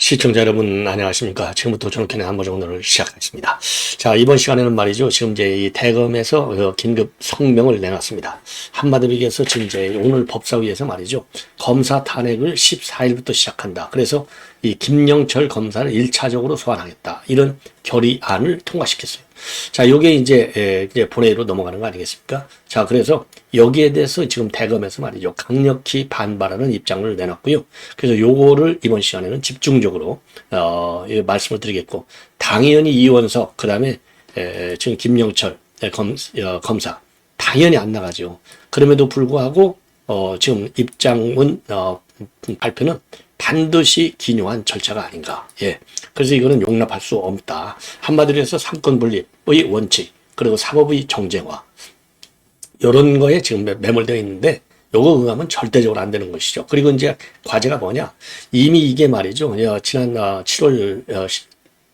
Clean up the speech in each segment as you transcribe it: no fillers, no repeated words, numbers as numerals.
시청자 여러분 안녕하십니까. 지금부터 존경의 한보정론을 시작하겠습니다. 자, 이번 시간에는 말이죠. 지금 이제 이 대검에서 긴급 성명을 내놨습니다. 한마디로 얘기해서 지금 이제 오늘 법사위에서 말이죠. 검사 탄핵을 14일부터 시작한다. 그래서 이 김영철 검사를 1차적으로 소환하겠다. 이런 결의안을 통과시켰어요. 자, 요게 이제 본회의로 넘어가는 거 아니겠습니까? 자, 그래서 여기에 대해서 지금 대검에서 말이죠. 강력히 반발하는 입장을 내놨고요. 그래서 요거를 이번 시간에는 집중적으로, 말씀을 드리겠고, 당연히 이원석, 그 다음에, 지금 김영철 검사, 당연히 안 나가죠. 그럼에도 불구하고, 지금 입장은, 발표는 반드시 기묘한 절차가 아닌가. 예. 그래서 이거는 용납할 수 없다. 한마디로 해서 삼권 분립의 원칙, 그리고 사법의 정쟁화. 이런 거에 지금 매몰되어 있는데, 요거 응하면 절대적으로 안 되는 것이죠. 그리고 이제 과제가 뭐냐. 이미 이게 말이죠. 지난 7월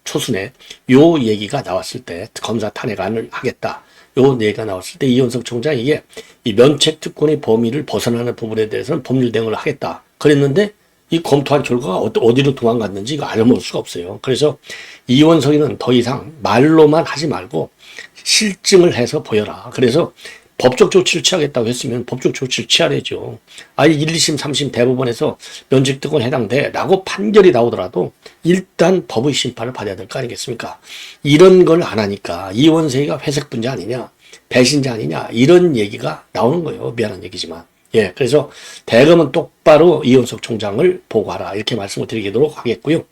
초순에 요 얘기가 나왔을 때, 검사 탄핵안을 하겠다. 요 얘기가 나왔을 때 이원석 총장 이게 이 면책 특권의 범위를 벗어나는 부분에 대해서는 법률 대응을 하겠다. 그랬는데, 이 검토한 결과가 어디로 도망갔는지 이거 알아볼 수가 없어요. 그래서 이원석이는 더 이상 말로만 하지 말고 실증을 해서 보여라. 그래서 법적 조치를 취하겠다고 했으면 법적 조치를 취하래죠. 1, 2심, 3심 대법원에서 면책특권 해당돼 라고 판결이 나오더라도 일단 법의 심판을 받아야 될 거 아니겠습니까? 이런 걸 안 하니까 이원석이가 회색분자 아니냐, 배신자 아니냐 이런 얘기가 나오는 거예요. 미안한 얘기지만. 예, 그래서 대검은 똑바로 이원석 총장을 보고하라 이렇게 말씀을 드리도록 하겠고요.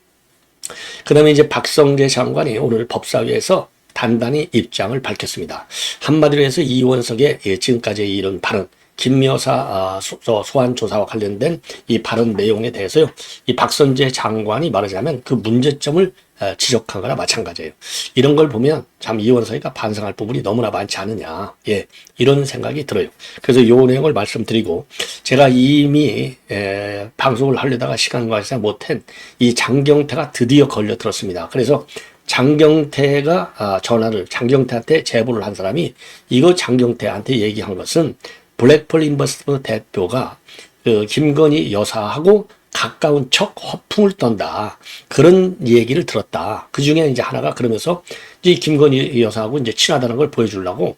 그 다음에 이제 박성재 장관이 오늘 법사위에서 단단히 입장을 밝혔습니다. 한마디로 해서 이원석의 지금까지 이런 발언, 김 여사 소환 조사와 관련된 이 발언 내용에 대해서요. 이 박성재 장관이 말하자면 그 문제점을 지적한 거나 마찬가지예요. 이런 걸 보면 참 이원석이가 반성할 부분이 너무나 많지 않느냐. 예, 이런 생각이 들어요. 그래서 이 내용을 말씀드리고 제가 이미 방송을 하려다가 시간 관계상 못한 이 장경태가 드디어 걸려들었습니다. 그래서 장경태가 장경태한테 제보를 한 사람이 이거 장경태한테 얘기한 것은 블랙펄 인버스먼트 대표가 김건희 여사하고 가까운 척 허풍을 떤다. 그런 얘기를 들었다. 그 중에 이제 하나가 그러면서 이 김건희 여사하고 이제 친하다는 걸 보여주려고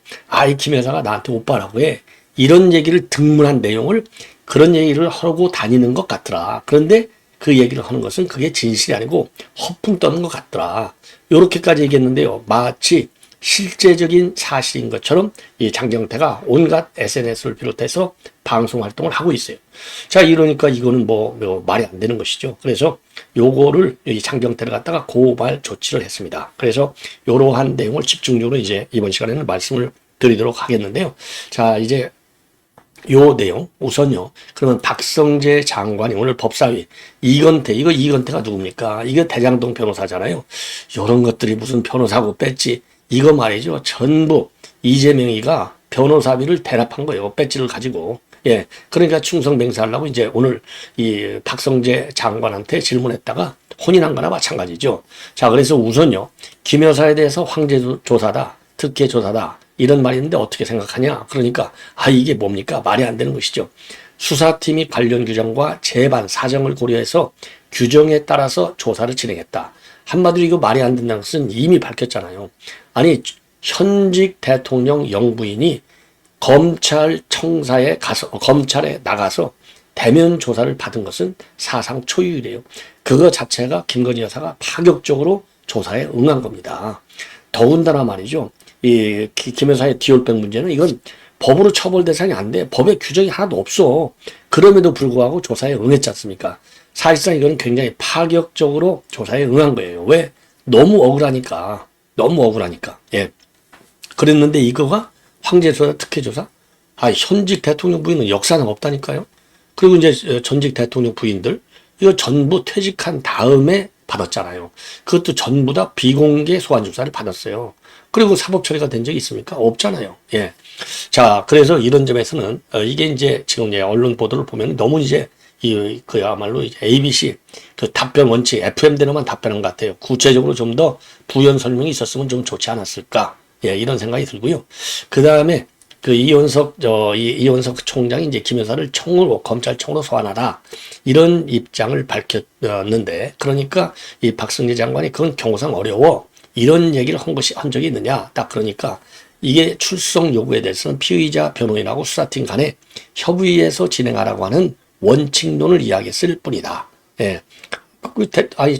이 김 여사가 나한테 오빠라고 해. 이런 얘기를 등문한 내용을 그런 얘기를 하고 다니는 것 같더라. 그런데 그 얘기를 하는 것은 그게 진실이 아니고 허풍 떠는 것 같더라. 요렇게까지 얘기했는데요. 마치 실제적인 사실인 것처럼 이 장경태가 온갖 SNS를 비롯해서 방송 활동을 하고 있어요. 자, 이러니까 이거는 뭐 말이 안 되는 것이죠. 그래서 요거를 이 장경태를 갖다가 고발 조치를 했습니다. 그래서 이러한 내용을 집중적으로 이제 이번 시간에는 말씀을 드리도록 하겠는데요. 자, 이제 요 내용 우선요. 그러면 박성재 장관이 오늘 법사위 이건태가 누굽니까? 이거 대장동 변호사잖아요. 이런 것들이 무슨 변호사고 뺐지. 이거 말이죠. 전부 이재명이가 변호사비를 대납한 거예요. 배지를 가지고. 예. 그러니까 충성맹세하려고 이제 오늘 이 박성재 장관한테 질문했다가 혼인한 거나 마찬가지죠. 자, 그래서 우선요. 김 여사에 대해서 황제 조사다. 특혜 조사다. 이런 말이 있는데 어떻게 생각하냐? 그러니까 이게 뭡니까? 말이 안 되는 것이죠. 수사팀이 관련 규정과 재반 사정을 고려해서 규정에 따라서 조사를 진행했다. 한마디로 이거 말이 안 된다는 것은 이미 밝혔잖아요. 아니 현직 대통령 영부인이 검찰에 나가서 대면 조사를 받은 것은 사상 초유이래요. 그거 자체가 김건희 여사가 파격적으로 조사에 응한 겁니다. 더군다나 말이죠. 이 김 여사의 디올백 문제는 이건 법으로 처벌 대상이 안 돼. 법에 규정이 하나도 없어. 그럼에도 불구하고 조사에 응했지 않습니까? 사실상 이건 굉장히 파격적으로 조사에 응한 거예요. 왜? 너무 억울하니까. 예. 그랬는데 이거가 황제조사, 특혜조사? 현직 대통령 부인은 역사는 없다니까요. 그리고 이제 전직 대통령 부인들, 이거 전부 퇴직한 다음에 받았잖아요. 그것도 전부 다 비공개 소환조사를 받았어요. 그리고 사법 처리가 된 적이 있습니까? 없잖아요. 예. 자, 그래서 이런 점에서는, 이게 이제 지금 언론 보도를 보면 너무 이제 그야말로 이제 ABC 그 답변 원칙 FM대로만 답변한 것 같아요. 구체적으로 좀 더 부연 설명이 있었으면 좀 좋지 않았을까. 예, 이런 생각이 들고요. 그 다음에 이원석 총장이 이제 김 여사를 검찰총으로 소환하라. 이런 입장을 밝혔는데, 그러니까 이 박성재 장관이 그건 경호상 어려워. 이런 얘기를 한 적이 있느냐. 딱 그러니까 이게 출석 요구에 대해서는 피의자 변호인하고 수사팀 간에 협의해서 진행하라고 하는 원칙론을 이야기했을 뿐이다. 예.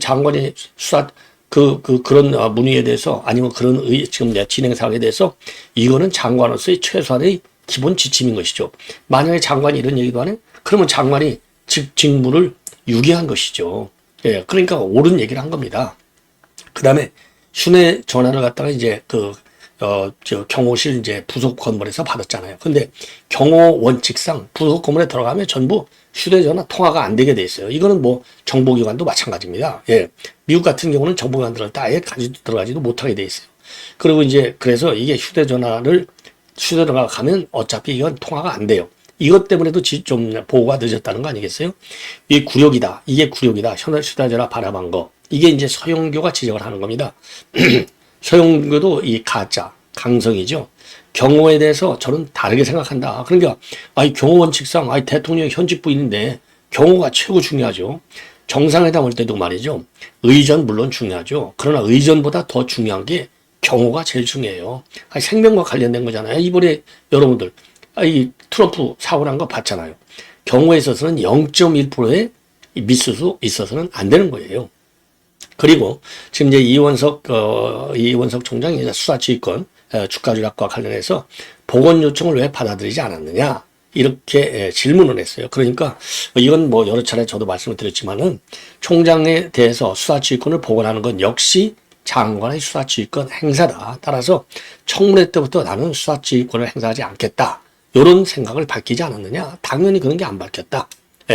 장관이 그런 문의에 대해서 아니면 지금 진행 사항에 대해서 이거는 장관으로서의 최소한의 기본 지침인 것이죠. 만약에 장관이 이런 얘기도 하네? 그러면 장관이 직무를 유기한 것이죠. 예. 그러니까 옳은 얘기를 한 겁니다. 그 다음에 휴대전화를 갖다가 이제 경호실 이제 부속 건물에서 받았잖아요. 근데 경호 원칙상 부속 건물에 들어가면 전부 휴대전화 통화가 안 되게 돼 있어요. 이거는 뭐 정보기관도 마찬가지입니다. 예. 미국 같은 경우는 정보기관들을 아예 들어가지도 못하게 돼 있어요. 그리고 이제 그래서 이게 휴대전화가 가면 어차피 이건 통화가 안 돼요. 이것 때문에도 좀 보고가 늦었다는 거 아니겠어요? 이게 굴욕이다. 휴대전화 바라본 거. 이게 이제 서영교가 지적을 하는 겁니다. 서영교도 이 강성이죠. 경호에 대해서 저는 다르게 생각한다. 그러니까 경호 원칙상 대통령이 현직 부인인데 경호가 최고 중요하죠. 정상회담 할 때도 말이죠. 의전 물론 중요하죠. 그러나 의전보다 더 중요한 게 경호가 제일 중요해요. 생명과 관련된 거잖아요. 이번에 여러분들 이 트럼프 사고 난 거 봤잖아요. 경호에 있어서는 0.1%의 미스수 있어서는 안 되는 거예요. 그리고 지금 이제 이원석 총장이 이제 수사지휘권 주가 조작과 관련해서 보건 요청을 왜 받아들이지 않았느냐 이렇게 질문을 했어요. 그러니까 이건 뭐 여러 차례 저도 말씀을 드렸지만은 총장에 대해서 수사지휘권을 복원하는 건 역시 장관의 수사지휘권 행사다. 따라서 청문회 때부터 나는 수사지휘권을 행사하지 않겠다. 이런 생각을 밝히지 않았느냐? 당연히 그런 게 안 밝혔다.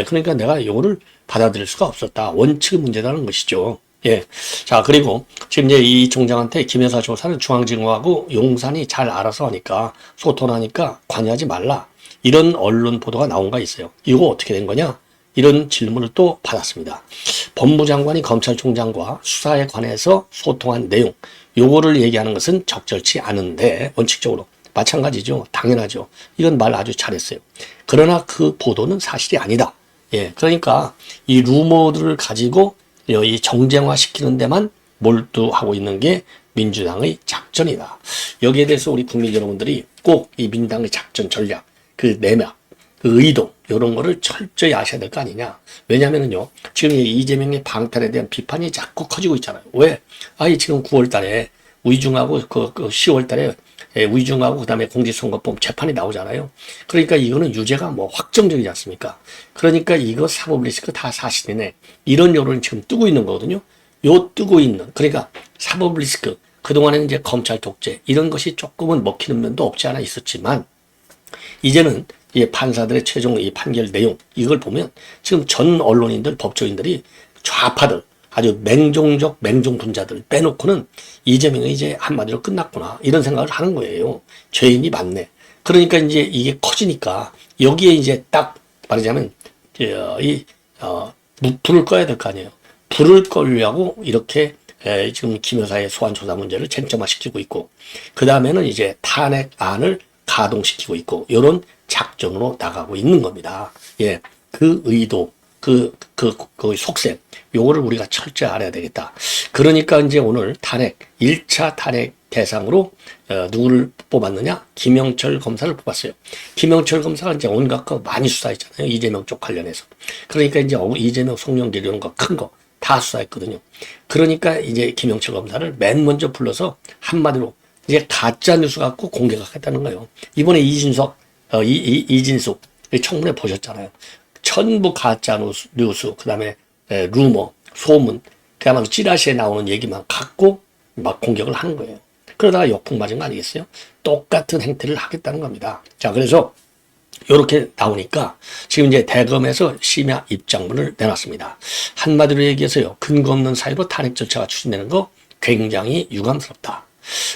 그러니까 내가 이거를 받아들일 수가 없었다. 원칙의 문제라는 것이죠. 예. 자, 그리고 지금 이제 이 총장한테 김 여사 조사는 중앙지검하고 용산이 잘 알아서 하니까 소통하니까 관여하지 말라. 이런 언론 보도가 나온 거 있어요. 이거 어떻게 된 거냐? 이런 질문을 또 받았습니다. 법무장관이 검찰총장과 수사에 관해서 소통한 내용, 요거를 얘기하는 것은 적절치 않은데 원칙적으로 마찬가지죠. 당연하죠. 이건 말 아주 잘했어요. 그러나 그 보도는 사실이 아니다. 예. 그러니까 이 루머들을 가지고 이 정쟁화시키는 데만 몰두하고 있는 게 민주당의 작전이다. 여기에 대해서 우리 국민 여러분들이 꼭 이 민주당의 작전 전략, 그 내막, 그 의도 이런 거를 철저히 아셔야 될 거 아니냐. 왜냐면은요, 지금 이재명의 방탄에 대한 비판이 자꾸 커지고 있잖아요. 왜? 지금 9월 달에 위중하고 10월 달에 위중하고 그다음에 공직선거법 재판이 나오잖아요. 그러니까 이거는 유죄가 뭐 확정적이지 않습니까? 그러니까 이거 사법 리스크 다 사실이네. 이런 여론이 지금 뜨고 있는 거거든요. 뜨고 있는. 그러니까 사법 리스크. 그동안에는 이제 검찰 독재 이런 것이 조금은 먹히는 면도 없지 않아 있었지만 이제는 이 판사들의 최종 이 판결 내용 이걸 보면 지금 전 언론인들 법조인들이 좌파들 아주 맹종분자들 빼놓고는 이재명이 이제 한마디로 끝났구나 이런 생각을 하는 거예요. 죄인이 많네. 그러니까 이제 이게 커지니까 여기에 이제 딱 말하자면 불을 꺼야 될 거 아니에요. 불을 꺼려고 이렇게 지금 김 여사의 소환 조사 문제를 쟁점화시키고 있고 그 다음에는 이제 탄핵안을 가동시키고 있고 이런 작전으로 나가고 있는 겁니다. 예, 그 의도, 그 속셈, 요거를 우리가 철저히 알아야 되겠다. 그러니까 이제 오늘 1차 탄핵 대상으로 누구를 뽑았느냐? 김영철 검사를 뽑았어요. 김영철 검사가 이제 온갖 거 많이 수사했잖아요. 이재명 쪽 관련해서. 그러니까 이제 이재명 송영길 이런 거 큰 거 다 수사했거든요. 그러니까 이제 김영철 검사를 맨 먼저 불러서 한마디로 이제 가짜 뉴스 갖고 공격하겠다는 거예요. 이번에 이진숙 청문회 보셨잖아요. 전부 가짜 뉴스, 그 다음에 루머, 소문, 그야말로 찌라시에 나오는 얘기만 갖고 막 공격을 하는 거예요. 그러다가 역풍 맞은 거 아니겠어요? 똑같은 행태를 하겠다는 겁니다. 자, 그래서 이렇게 나오니까 지금 이제 대검에서 심야 입장문을 내놨습니다. 한마디로 얘기해서요. 근거 없는 사유로 탄핵 절차가 추진되는 거 굉장히 유감스럽다.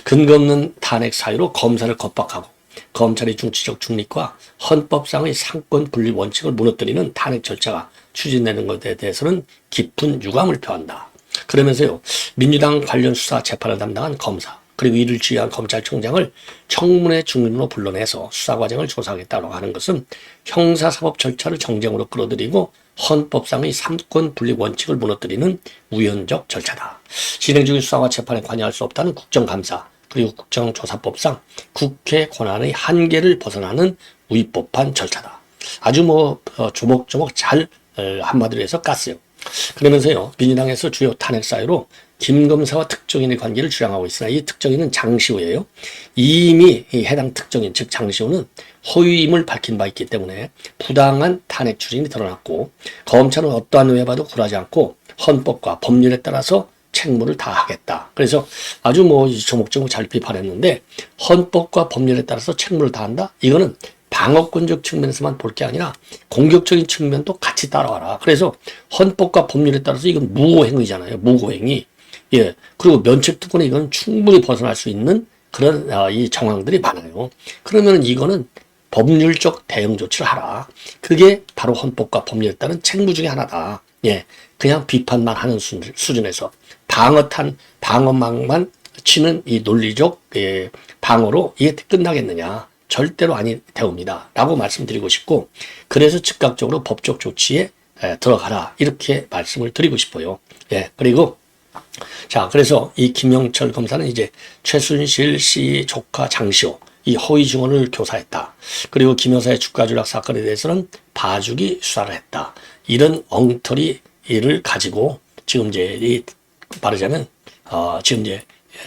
근거 없는 탄핵 사유로 검사를 겁박하고 검찰의 중치적 중립과 헌법상의 상권 분리 원칙을 무너뜨리는 탄핵 절차가 추진되는 것에 대해서는 깊은 유감을 표한다. 그러면서요. 민주당 관련 수사 재판을 담당한 검사 그리고 이를 지휘한 검찰총장을 청문회 중인으로 불러내서 수사 과정을 조사하겠다고 하는 것은 형사사법 절차를 정쟁으로 끌어들이고 헌법상의 삼권 분립 원칙을 무너뜨리는 우연적 절차다. 진행 중인 수사와 재판에 관여할 수 없다는 국정감사 그리고 국정조사법상 국회 권한의 한계를 벗어나는 위법한 절차다. 아주 조목조목 잘 한마디로 해서 깠어요. 그러면서요, 민주당에서 주요 탄핵 사유로 김 검사와 특정인의 관계를 주장하고 있으나 이 특정인은 장시호예요. 이미 이 해당 특정인, 즉 장시호는 허위임을 밝힌 바 있기 때문에 부당한 탄핵 추진이 드러났고 검찰은 어떠한 오해봐도 굴하지 않고 헌법과 법률에 따라서 책무를 다하겠다. 그래서 아주 조목조목 잘 비판했는데 헌법과 법률에 따라서 책무를 다한다? 이거는 방어권적 측면에서만 볼 게 아니라 공격적인 측면도 같이 따라와라. 그래서 헌법과 법률에 따라서 이건 무고행위잖아요. 무고행위. 예. 그리고 면책특권에 이건 충분히 벗어날 수 있는 그런 이 정황들이 많아요. 그러면 이거는 법률적 대응 조치를 하라. 그게 바로 헌법과 법률에 따른 책무 중에 하나다. 예. 그냥 비판만 하는 수준에서 방어망만 치는 이 논리적 방어로 이게 끝나겠느냐. 절대로 아니 되옵니다. 라고 말씀드리고 싶고, 그래서 즉각적으로 법적 조치에 들어가라. 이렇게 말씀을 드리고 싶어요. 예. 그리고, 자, 그래서 이 김영철 검사는 이제 최순실 씨 조카 장시호, 이 허위 증언을 교사했다. 그리고 김 여사의 주가 조작 사건에 대해서는 봐주기 수사를 했다. 이런 엉터리를 가지고 지금 이제 말하자면, 지금 이제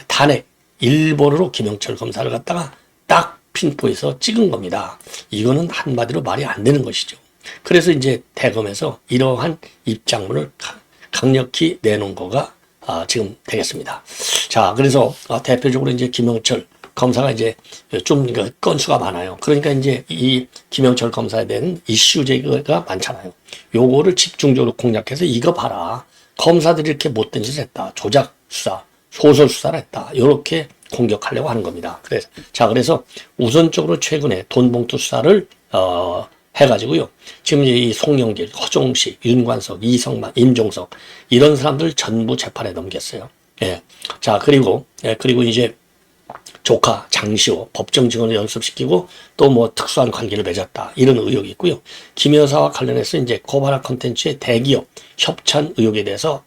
탄핵 일본으로 김영철 검사를 갖다가 딱 핀포에서 찍은 겁니다. 이거는 한마디로 말이 안 되는 것이죠. 그래서 이제 대검에서 이러한 입장문을 강력히 내놓은 거가 지금 되겠습니다. 자, 그래서 대표적으로 이제 김영철 검사가 이제 좀 건수가 많아요. 그러니까 이제 이 김영철 검사에 대한 이슈 제기가 많잖아요. 요거를 집중적으로 공략해서 이거 봐라. 검사들이 이렇게 못된 짓을 했다. 조작 수사, 소설 수사를 했다. 이렇게 공격하려고 하는 겁니다. 그래서 우선적으로 최근에 돈봉투 수사를 해가지고요. 지금 이 송영길, 허종식, 윤관석, 이성만, 임종석 이런 사람들 전부 재판에 넘겼어요. 예. 자, 그리고 이제 조카 장시호 법정 증언을 연습시키고 또 특수한 관계를 맺었다. 이런 의혹이 있고요. 김 여사와 관련해서 이제 코바나 콘텐츠의 대기업 협찬 의혹에 대해서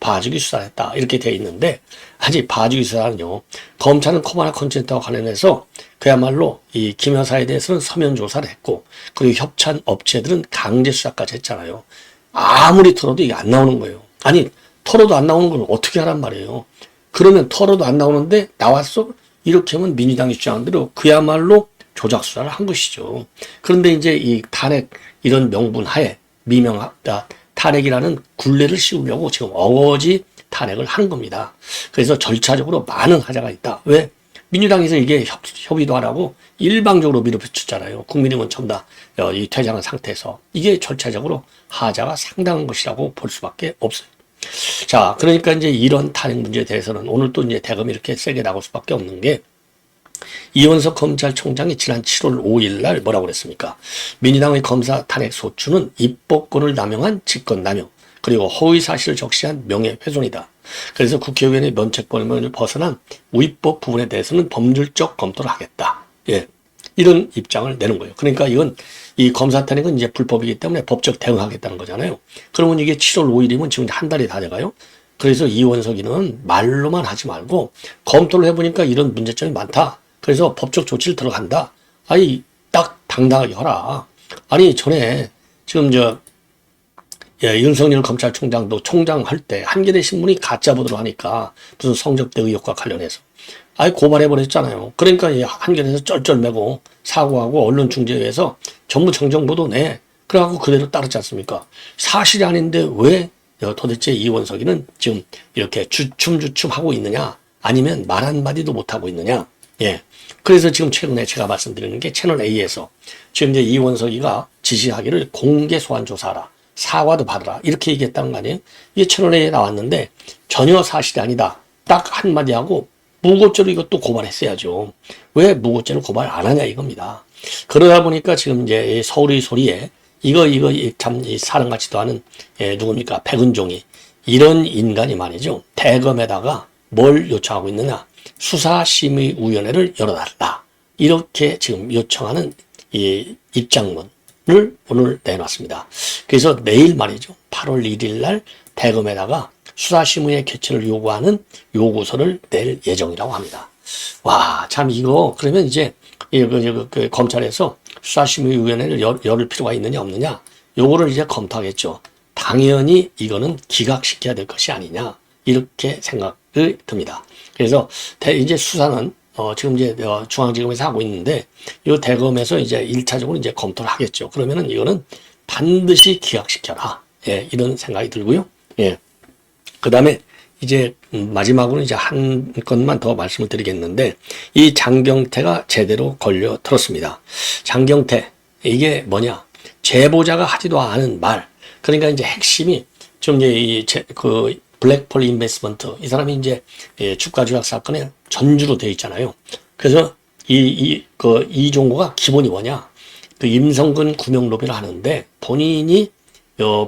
봐주기 수사를 했다. 이렇게 되어 있는데 아직 봐주기 수사는요. 검찰은 코바나 콘텐츠와 관련해서 그야말로 이 김 여사에 대해서는 서면 조사를 했고 그리고 협찬 업체들은 강제 수사까지 했잖아요. 아무리 털어도 이게 안 나오는 거예요. 아니 털어도 안 나오는 걸 어떻게 하란 말이에요. 그러면 털어도 안 나오는데 나왔어? 이렇게 하면 민주당이 주장한 대로 그야말로 조작 수사를 한 것이죠. 그런데 이제 이 탄핵 이런 명분 하에 탄핵이라는 굴레를 씌우려고 지금 어거지 탄핵을 하는 겁니다. 그래서 절차적으로 많은 하자가 있다. 왜? 민주당에서 이게 협의도 안 하고 일방적으로 밀어붙였잖아요. 국민의원 전부 다 이 퇴장한 상태에서 이게 절차적으로 하자가 상당한 것이라고 볼 수밖에 없어요. 자, 그러니까 이제 이런 탄핵 문제에 대해서는 오늘 또 이제 대검이 이렇게 세게 나올 수밖에 없는 게 이원석 검찰총장이 지난 7월 5일 날 뭐라고 그랬습니까? 민주당의 검사 탄핵 소추는 입법권을 남용한 직권남용 그리고 허위 사실을 적시한 명예훼손이다. 그래서 국회의원의 면책범위를 벗어난 위법 부분에 대해서는 법률적 검토를 하겠다. 예. 이런 입장을 내는 거예요. 그러니까 이건 이 검사 탄핵은 이제 불법이기 때문에 법적 대응하겠다는 거잖아요. 그러면 이게 7월 5일이면 지금 한 달이 다 돼가요. 그래서 이원석이는 말로만 하지 말고 검토를 해보니까 이런 문제점이 많다. 그래서 법적 조치를 들어간다. 아니 딱 당당하게 하라. 아니 전에 지금 윤석열 검찰총장도 총장 할 때 한겨레 신문이 가짜 보도를 하니까 무슨 성접대 의혹과 관련해서 아예 고발해버렸잖아요. 그러니까 한겨레에서 쩔쩔매고 사고하고 언론중재위에서 전부 정정보도 내. 그래갖고 그대로 따르지 않습니까? 사실이 아닌데 왜 도대체 이원석이는 지금 이렇게 주춤주춤 하고 있느냐? 아니면 말 한마디도 못하고 있느냐? 예. 그래서 지금 최근에 제가 말씀드리는 게 채널A에서 지금 이제 이원석이가 지시하기를 공개 소환 조사하라. 사과도 받으라. 이렇게 얘기했다는 거 아니에요? 이게 채널A에 나왔는데 전혀 사실이 아니다. 딱 한마디 하고 무고죄로 이것도 고발했어야죠. 왜 무고죄를 고발 안 하냐 이겁니다. 그러다 보니까 지금 이제 서울의 소리에 이거 참 사람 같지도 않은 누굽니까? 백은종이 이런 인간이 말이죠. 대검에다가 뭘 요청하고 있느냐? 수사심의위원회를 열어달라. 이렇게 지금 요청하는 이 입장문을 오늘 내놨습니다. 그래서 내일 말이죠. 8월 1일 날 대검에다가 수사심의회 개최를 요구하는 요구서를 낼 예정이라고 합니다. 와, 참 이거 그러면 이제 그 검찰에서 수사심의위원회를 열을 필요가 있느냐 없느냐 요거를 이제 검토하겠죠. 당연히 이거는 기각시켜야 될 것이 아니냐 이렇게 생각이 듭니다. 그래서 이제 수사는 지금 이제 중앙지검에서 하고 있는데 이 대검에서 이제 1차적으로 이제 검토를 하겠죠. 그러면은 이거는 반드시 기각시켜라. 예, 이런 생각이 들고요. 예. 그다음에 이제 마지막으로 이제 한 건만 더 말씀을 드리겠는데 이 장경태가 제대로 걸려 들었습니다. 장경태 이게 뭐냐? 제보자가 하지도 않은 말. 그러니까 이제 핵심이 좀 이제 그 블랙폴 인베스트먼트 이 사람이 이제 주가 조작 사건에 전주로 되어 있잖아요. 그래서 이종호가 기본이 뭐냐? 그 임성근 구명 로비를 하는데 본인이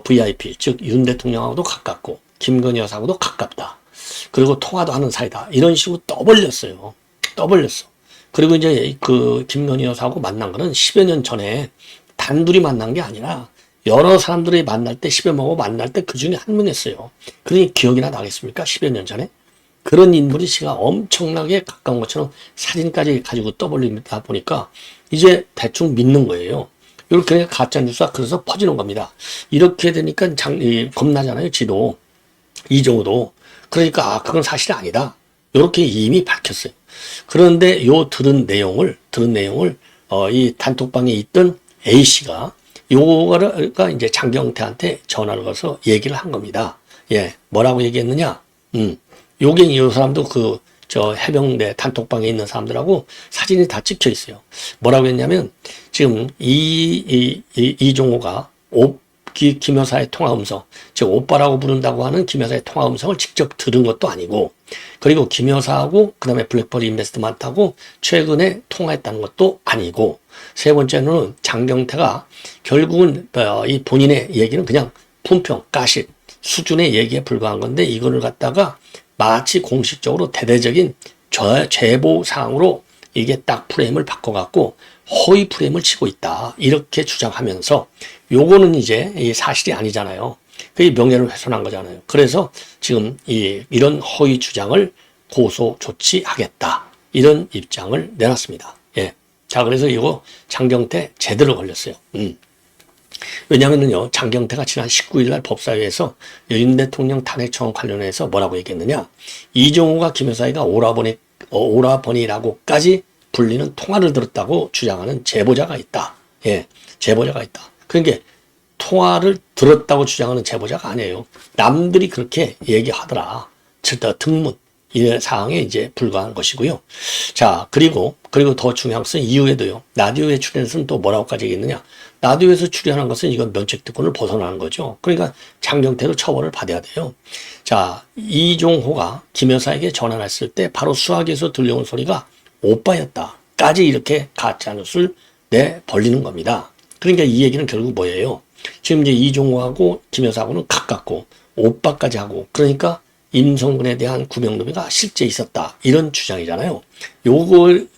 VIP 즉 윤 대통령하고도 가깝고 김건희 여사하고도 가깝다. 그리고 통화도 하는 사이다. 이런 식으로 떠벌렸어요. 떠벌렸어. 그리고 이제 그 김건희 여사하고 만난 거는 10여 년 전에 단둘이 만난 게 아니라 여러 사람들이 만날 때 10여 명하고 만날 때 그 중에 한 명이었어요. 그러니 기억이나 나겠습니까? 10여 년 전에. 그런 인물이 씨가 엄청나게 가까운 것처럼 사진까지 가지고 떠벌리다 보니까 이제 대충 믿는 거예요. 이렇게 가짜뉴스가 그래서 퍼지는 겁니다. 이렇게 되니까 겁나잖아요. 지도. 이종호도. 그러니까 그건 사실이 아니다. 이렇게 이미 밝혔어요. 그런데 들은 내용을 이 단톡방에 있던 A씨가 요거가 이제 장경태한테 전화를 걸어서 얘기를 한 겁니다. 예, 뭐라고 얘기했느냐? 요게 이 사람도 해병대 단톡방에 있는 사람들하고 사진이 다 찍혀 있어요. 뭐라고 했냐면, 지금 이종호가 김 여사의 통화 음성, 즉 오빠라고 부른다고 하는 김 여사의 통화 음성을 직접 들은 것도 아니고, 그리고 김 여사하고 그다음에 블랙펄 인베스트먼트하고 최근에 통화했다는 것도 아니고, 세 번째는 장경태가 결국은 이 본인의 얘기는 그냥 품평, 가십 수준의 얘기에 불과한 건데 이거를 갖다가 마치 공식적으로 대대적인 제보 사항으로 이게 딱 프레임을 바꿔갖고 허위 프레임을 치고 있다. 이렇게 주장하면서 요거는 이제 이 사실이 아니잖아요. 그게 명예를 훼손한 거잖아요. 그래서 지금 이런 허위 주장을 고소 조치하겠다. 이런 입장을 내놨습니다. 예. 자, 그래서 이거 장경태 제대로 걸렸어요. 왜냐면은요, 장경태가 지난 19일 날 법사위에서 윤 대통령 탄핵 청원 관련해서 뭐라고 얘기했느냐. 이종호가 김 여사가 오라버니라고까지 불리는 통화를 들었다고 주장하는 제보자가 있다. 예, 제보자가 있다. 그러니까 통화를 들었다고 주장하는 제보자가 아니에요. 남들이 그렇게 얘기하더라. 등문. 이 사항에 이제 불과한 것이고요. 자, 그리고 더 중요한 것은 이후에도요. 라디오에 출연해서는 또 뭐라고까지 얘기했느냐. 라디오에서 출연한 것은 이건 면책특권을 벗어나는 거죠. 그러니까 장경태로 처벌을 받아야 돼요. 자, 이종호가 김 여사에게 전화했을 때 바로 수화기에서 들려온 소리가 오빠였다까지 이렇게 가짜뉴스를 내벌리는 겁니다. 그러니까 이 얘기는 결국 뭐예요? 지금 이제 이종호하고 김 여사하고는 가깝고 오빠까지 하고 그러니까 임성근에 대한 구명로비가 실제 있었다. 이런 주장이잖아요.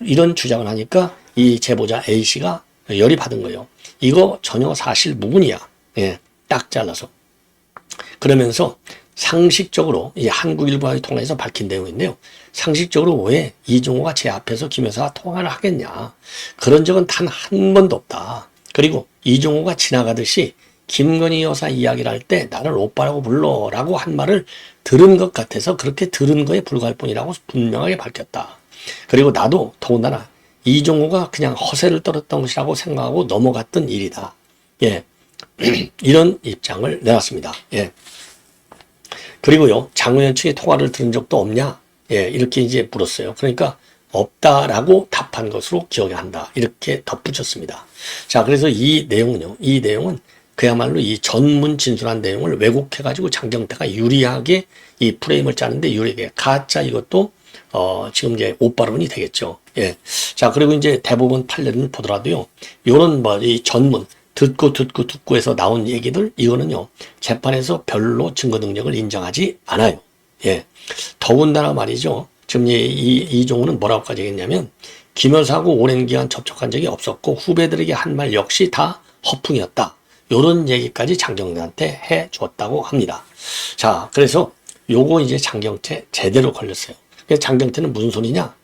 이런 주장을 하니까 이 제보자 A씨가 열이 받은 거예요. 이거 전혀 사실 무근이야. 예, 딱 잘라서. 그러면서 상식적으로 이 한국일보와의 통화에서 밝힌 내용인데요. 상식적으로 왜 이종호가 제 앞에서 김 여사와 통화를 하겠냐. 그런 적은 단 한 번도 없다. 그리고 이종호가 지나가듯이 김건희 여사 이야기를 할 때 나를 오빠라고 불러라고 한 말을 들은 것 같아서 그렇게 들은 거에 불과할 뿐이라고 분명하게 밝혔다. 그리고 나도 더군다나 이종호가 그냥 허세를 떨었던 것이라고 생각하고 넘어갔던 일이다. 예, 이런 입장을 내놨습니다. 예. 그리고요, 장 의원 측의 통화를 들은 적도 없냐? 예, 이렇게 이제 물었어요. 그러니까 없다라고 답한 것으로 기억이 한다. 이렇게 덧붙였습니다. 자, 그래서 이 내용은 그야말로 이 전문 진술한 내용을 왜곡해가지고 장경태가 유리하게 이 프레임을 짜는데 유리하게 가짜 이것도 지금 이제 옷바른이 되겠죠. 예. 자, 그리고 이제 대법원 판례를 보더라도요. 요런 이 전문 듣고 해서 나온 얘기들 이거는요. 재판에서 별로 증거 능력을 인정하지 않아요. 예. 더군다나 말이죠. 지금 이종호는 뭐라고까지 했냐면, 김 여사하고 오랜 기간 접촉한 적이 없었고, 후배들에게 한 말 역시 다 허풍이었다. 요런 얘기까지 장경태한테 해 주었다고 합니다. 자, 그래서 요거 이제 장경태 제대로 걸렸어요. 그래서 장경태는 무슨 소리냐?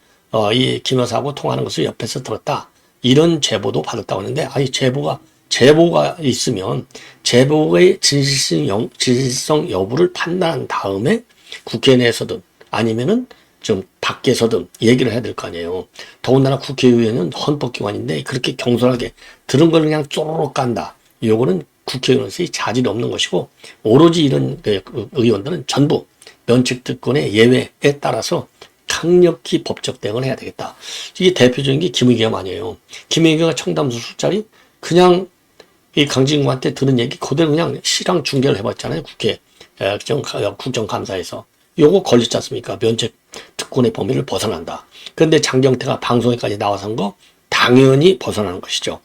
이 김 여사하고 통하는 것을 옆에서 들었다. 이런 제보도 받았다고 하는데, 아니, 제보가 있으면 제보의 진실성 여부를 판단한 다음에 국회 내에서든 아니면은 좀 밖에서든 얘기를 해야 될 거 아니에요. 더군다나 국회의원은 헌법기관인데 그렇게 경솔하게 들은 걸 그냥 쪼로록 깐다. 요거는 국회의원으로서의 자질이 없는 것이고, 오로지 이런 의원들은 전부 면책특권의 예외에 따라서 강력히 법적 대응을 해야 되겠다. 이게 대표적인 게 김의겸 아니에요. 김의겸가 청담수 술자리 그냥 이 강진구한테 들은 얘기 그대로 그냥 실황 중계를 해봤잖아요. 국정감사에서. 요거 걸렸지 않습니까? 면책 특권의 범위를 벗어난다. 그런데 장경태가 방송에까지 나와서 한 거 당연히 벗어나는 것이죠.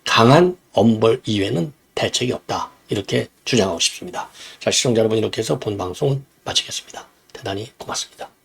강한 엄벌 이외에는 대책이 없다. 이렇게 주장하고 싶습니다. 자, 시청자 여러분, 이렇게 해서 본 방송은 마치겠습니다. 대단히 고맙습니다.